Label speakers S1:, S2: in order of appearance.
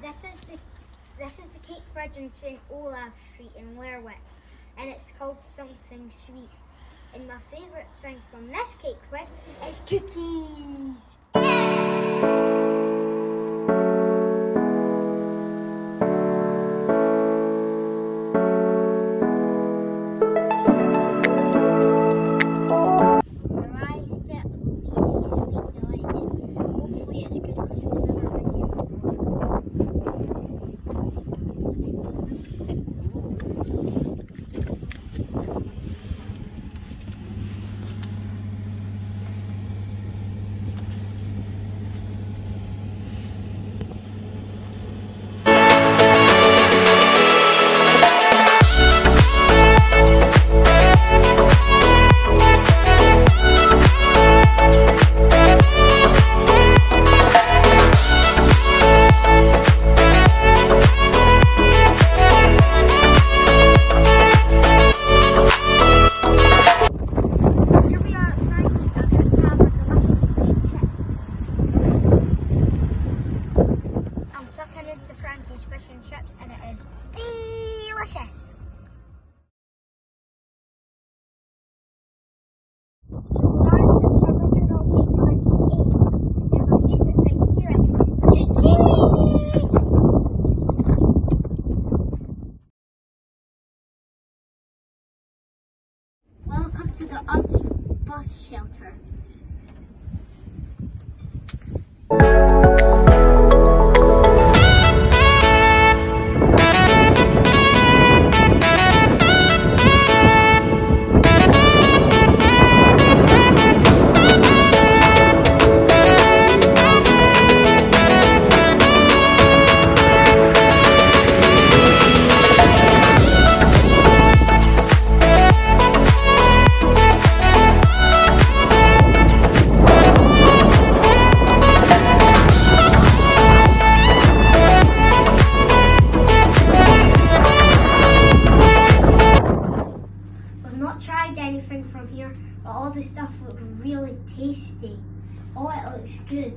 S1: This is the cake fridge in St Olaf Street in Lerwick, and it's called Something Sweet. And my favourite thing from this cake fridge is cookies. Arrived at Easy Sweet Delights. Hopefully it's good because we've never been here before. Tucking into Frankie's fish and chips, and it is delicious. Arrived at the original cake fridge and my favourite thing here is cookies. Welcome to the bus shelter. Not tried anything from here, but all the stuff looks really tasty. Oh, it looks good.